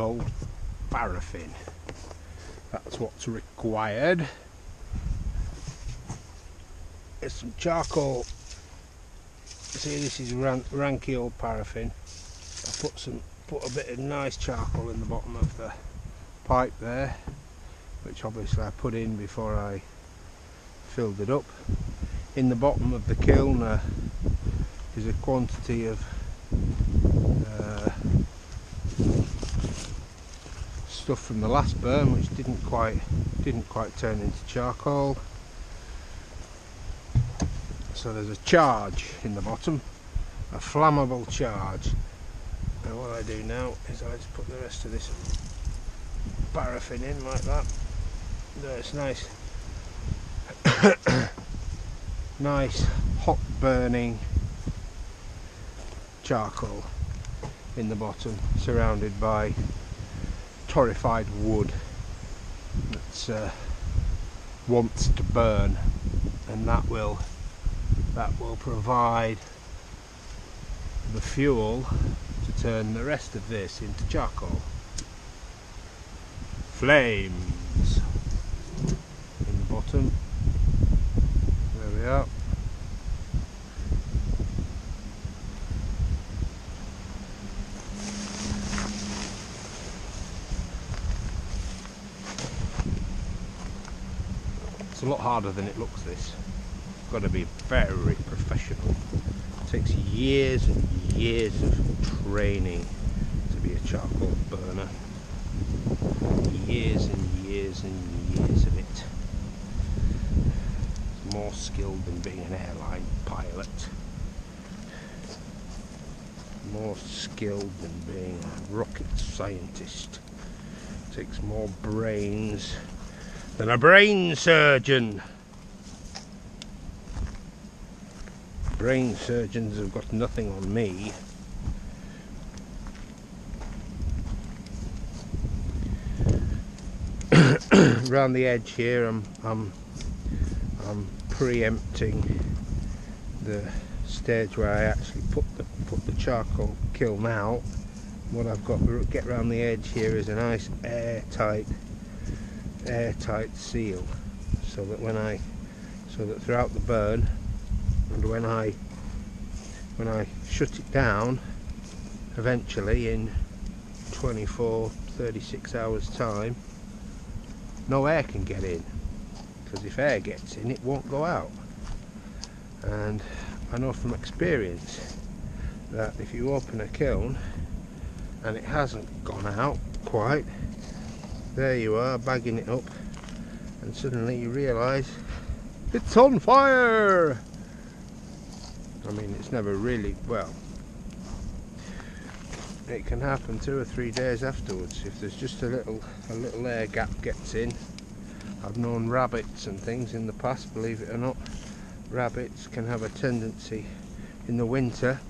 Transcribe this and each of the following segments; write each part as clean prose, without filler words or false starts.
old paraffin. That's what's required. There's some charcoal. See, this is ranky old paraffin. I put a bit of nice charcoal in the bottom of the pipe there, which obviously I put in before I filled it up. In the bottom of the kiln is a quantity of stuff from the last burn, which didn't quite turn into charcoal. So there's a charge in the bottom, a flammable charge. And what I do now is I just put the rest of this paraffin in like that. There, it's nice, nice hot burning charcoal in the bottom, surrounded by torrified wood that wants to burn, and that will provide the fuel to turn the rest of this into charcoal. Flames in the bottom. There we are. It's a lot harder than it looks, this. Got to be very professional. It takes years and years of training to be a charcoal burner. Years and years and years of it. It's more skilled than being an airline pilot. More skilled than being a rocket scientist. It takes more brains than a brain surgeon. Brain surgeons have got nothing on me. Around the edge here, I'm preempting the stage where I actually put the charcoal kiln out. What I've got to get around the edge here is a nice airtight seal, so that throughout the burn, and when I shut it down eventually in 24-36 hours time, no air can get in, because if air gets in, it won't go out. And I know from experience that if you open a kiln and it hasn't gone out quite, there you are bagging it up, and suddenly you realise it's on fire. I mean, it's never really, well, it can happen 2 or 3 days afterwards if there's just a little air gap gets in. I've known rabbits and things in the past, believe it or not. Rabbits can have a tendency in the winter,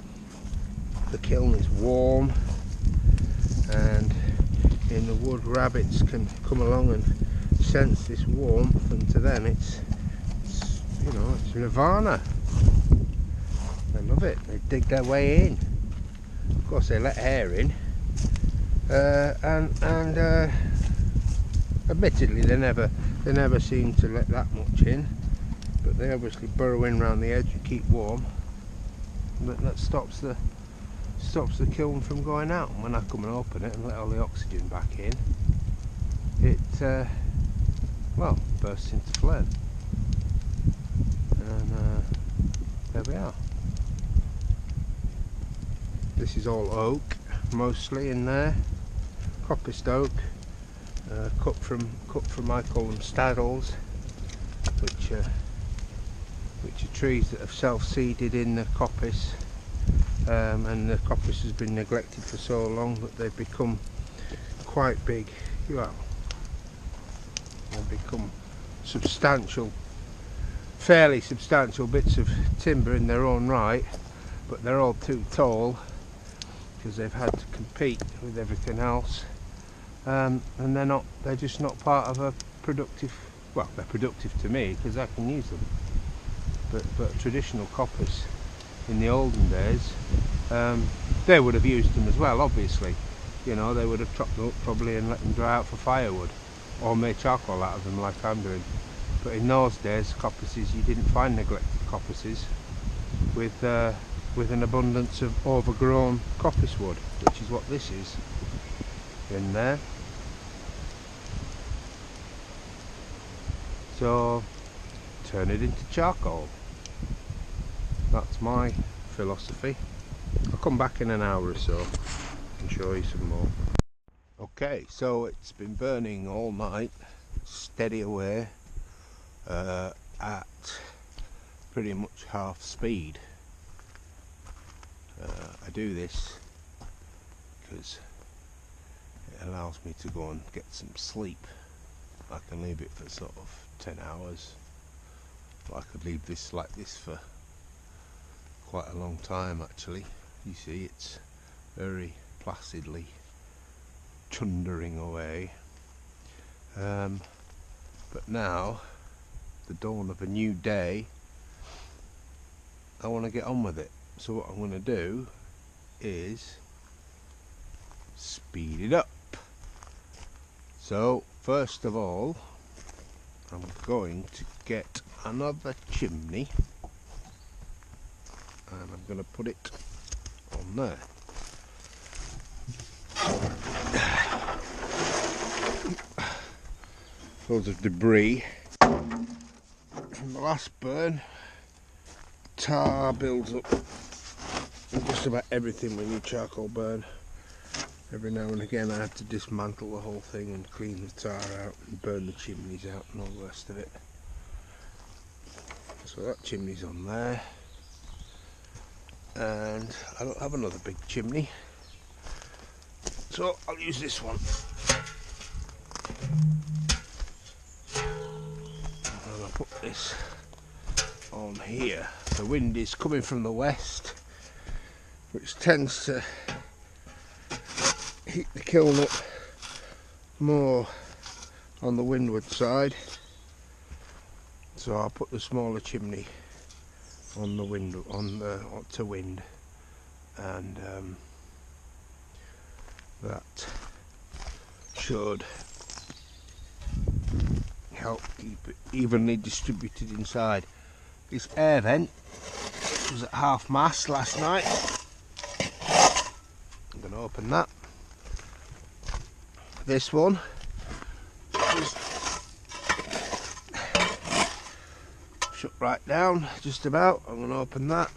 the kiln is warm, and in the wood, rabbits can come along and sense this warmth, and to them it's you know, it's nirvana. They love it. They dig their way in. Of course, they let air in, and admittedly, they never seem to let that much in. But they obviously burrow in around the edge and keep warm. But that stops the kiln from going out. And when I come and open it and let all the oxygen back in, it well, bursts into flame. And there we are. This is all oak, mostly in there, coppiced oak, cut from I call them staddles, which are trees that have self-seeded in the coppice, and the coppice has been neglected for so long that they've become quite big. Well, they've become substantial, fairly substantial bits of timber in their own right, but they're all too tall because they've had to compete with everything else, and they're just not part of a productive, well, they're productive to me because I can use them, but traditional coppice in the olden days, they would have used them as well, obviously, you know, they would have chopped them up probably and let them dry out for firewood, or made charcoal out of them like I'm doing. But in those days, coppices, you didn't find neglected coppices with an abundance of overgrown coppice wood, which is what this is in there. So turn it into charcoal. That's my philosophy. I'll come back in an hour or so and show you some more. Okay, so it's been burning all night, steady away, at pretty much half speed. I do this because it allows me to go and get some sleep. I can leave it for sort of 10 hours. But I could leave this like this for quite a long time actually. You see, it's very placidly chundering away. But now, the dawn of a new day, I want to get on with it. So what I'm going to do is speed it up. So first of all, I'm going to get another chimney and I'm going to put it on there. Loads of debris from the last burn. Tar builds up in just about everything when you charcoal burn. Every now and again I have to dismantle the whole thing and clean the tar out and burn the chimneys out and all the rest of it. So that chimney's on there, and I don't have another big chimney, so I'll use this one. And I'll put this on here. The wind is coming from the west, which tends to heat the kiln up more on the windward side, so I'll put the smaller chimney on the window, to wind, and that should help keep it evenly distributed inside. This air vent was at half mast last night. I'm going to open that. This one is shut right down, just about. I'm going to open that.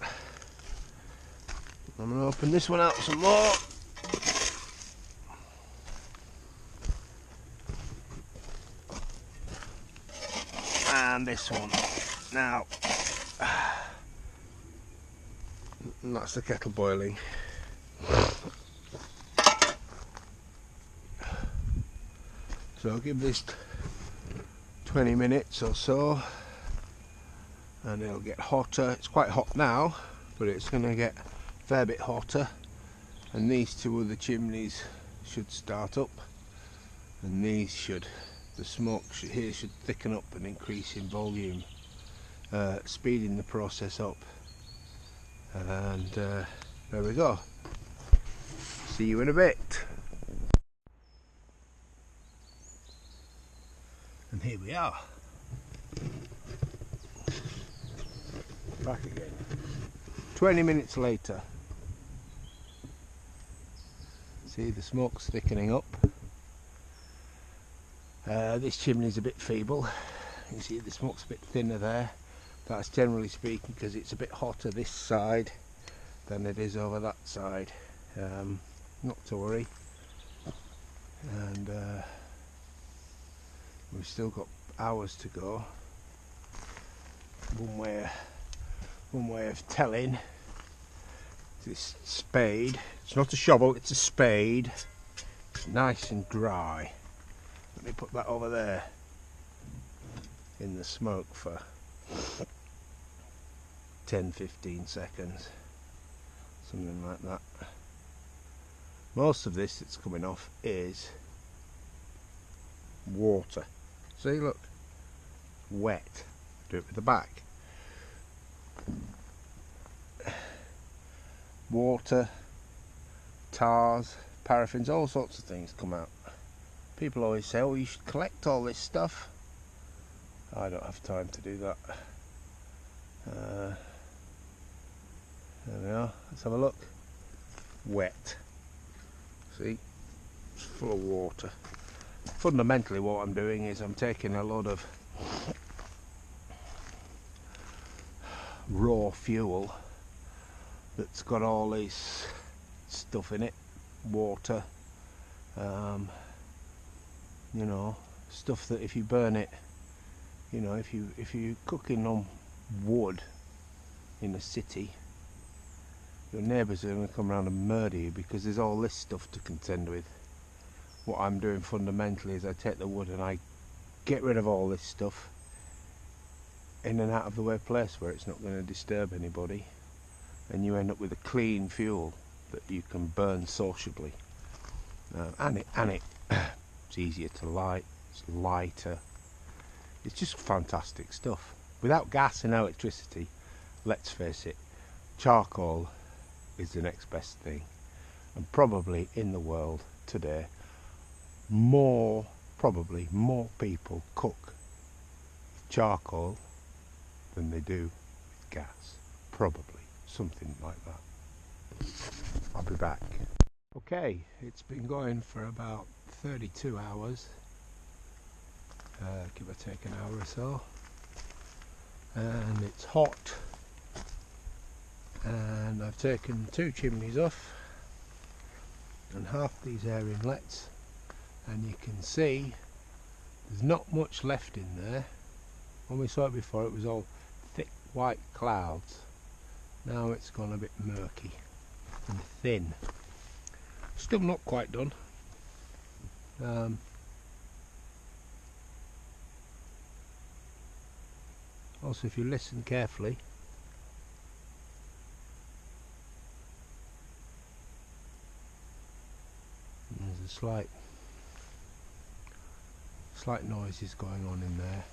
I'm going to open this one out some more. And this one. Now, and that's the kettle boiling. So I'll give this 20 minutes or so and it'll get hotter. It's quite hot now, but it's going to get a fair bit hotter, and these two other chimneys should start up, and these should, the smoke here should thicken up and increase in volume, speeding the process up. And there we go. See you in a bit. And here we are, back again 20 minutes later. See, the smoke's thickening up. This chimney's a bit feeble. You can see the smoke's a bit thinner there. That's generally speaking because it's a bit hotter this side than it is over that side. Not to worry. And we've still got hours to go. One way of telling, this spade, it's not a shovel, it's a spade. It's nice and dry. Let me put that over there in the smoke for 10-15 seconds, something like that. Most of this that's coming off is water. See, look, wet. Do it with the back. Water, tars, paraffins, all sorts of things come out. People always say, oh, you should collect all this stuff. I don't have time to do that. There we are, let's have a look. Wet. See, it's full of water. Fundamentally what I'm doing is I'm taking a lot of raw fuel that's got all this stuff in it, water, you know, stuff that if you burn it, you know, if you're cooking on wood in a city, your neighbours are going to come around and murder you because there's all this stuff to contend with. What I'm doing fundamentally is I take the wood and I get rid of all this stuff in an out of the way place where it's not going to disturb anybody, and you end up with a clean fuel that you can burn sociably, and it's easier to light, it's lighter, it's just fantastic stuff. Without gas and electricity, let's face it, charcoal is the next best thing, and probably in the world today probably more people cook charcoal than they do with gas. Probably something like that. I'll be back. Okay, it's been going for about 32 hours, give or take an hour or so, and it's hot, and I've taken 2 chimneys off and half these air inlets, and you can see there's not much left in there. When we saw it before, it was all thick white clouds. Now it's gone a bit murky and thin. Still not quite done. Also, if you listen carefully, there's a slight noises going on in there.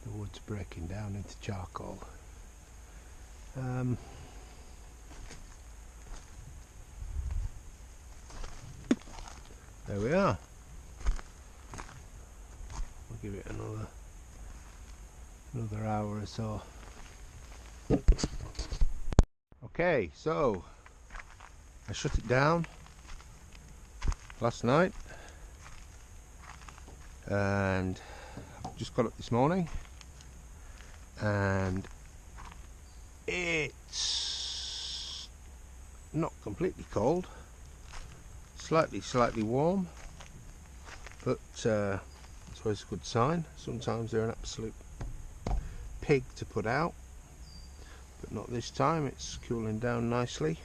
The wood's breaking down into charcoal. There we are. We'll give it another hour or so. Okay, so I shut it down last night, and I've just got up this morning, and it's not completely cold, slightly warm, but it's always a good sign. Sometimes they're an absolute pig to put out, but not this time. It's cooling down nicely.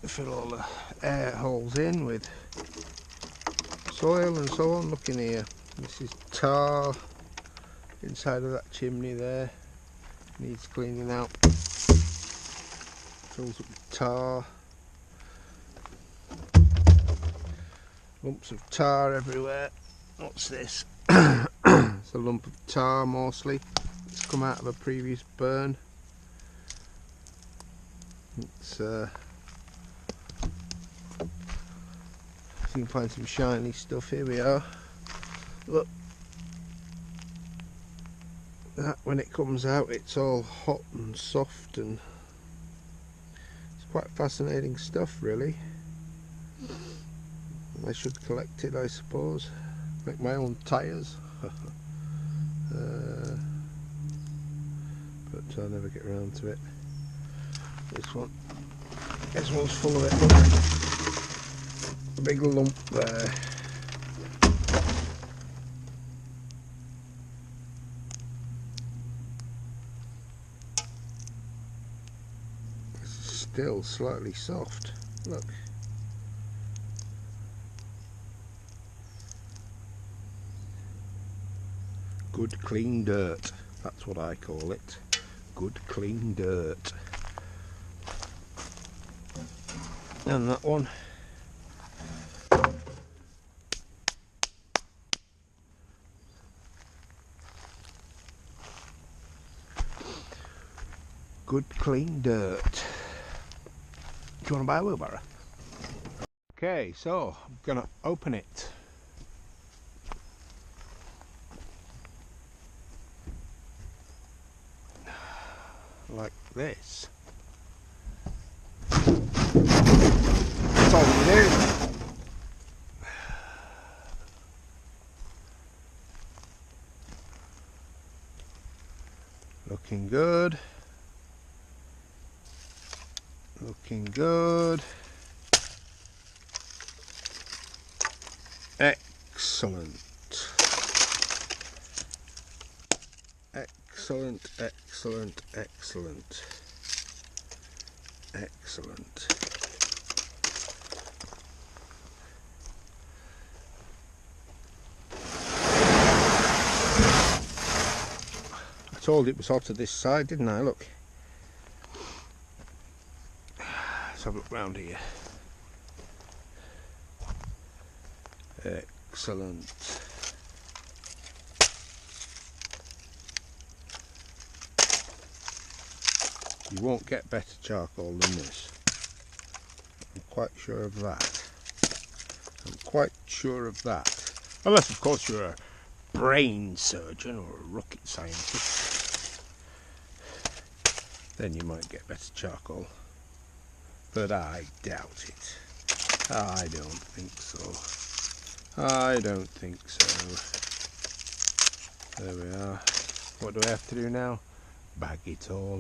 Fill all the air holes in with soil and so on. Look in here, this is tar inside of that chimney there, needs cleaning out. Fills up with tar, lumps of tar everywhere. What's this? It's a lump of tar mostly. It's come out of a previous burn. It's you can find some shiny stuff. Here we are. Look, that when it comes out, it's all hot and soft, and it's quite fascinating stuff, really. I should collect it, I suppose. Make my own tyres. But I'll never get around to it. This one's full of it. Look. A big lump there. It's still slightly soft. Look. Good clean dirt. That's what I call it. Good clean dirt. And that one. good clean dirt. Do you want to buy a wheelbarrow? Okay, so I'm gonna open it. Like this. That's all you do. Looking good. Looking good. Excellent. Excellent, excellent, excellent. Excellent. I told it was hotter this side, didn't I? Look. Let's have a look round here. Excellent. You won't get better charcoal than this. I'm quite sure of that. I'm quite sure of that. Unless, of course, you're a brain surgeon or a rocket scientist. Then you might get better charcoal. But I doubt it. I don't think so. I don't think so. There we are. What do I have to do now? Bag it all